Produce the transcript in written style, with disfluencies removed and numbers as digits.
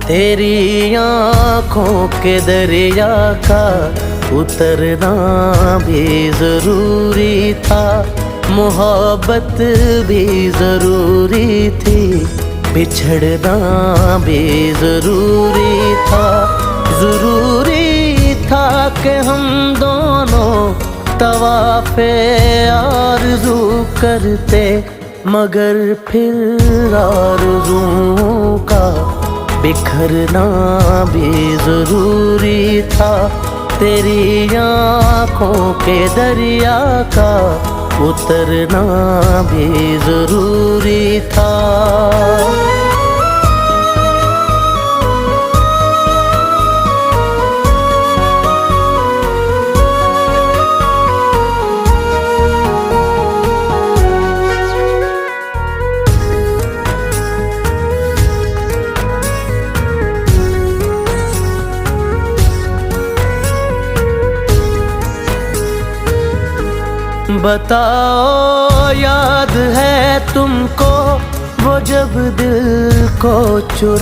तेरी आँखों के दरिया का उतरना भी जरूरी था, मोहब्बत भी जरूरी थी, बिछड़ना भी जरूरी था। जरूरी था कि हम दोनों तवाफ़े आरज़ू करते, मगर फिर आरज़ुओं का बिखरना भी जरूरी था। तेरी आँखों के दरिया का उतरना भी जरूरी था। बताओ याद है तुमको वो जब दिल को चुरा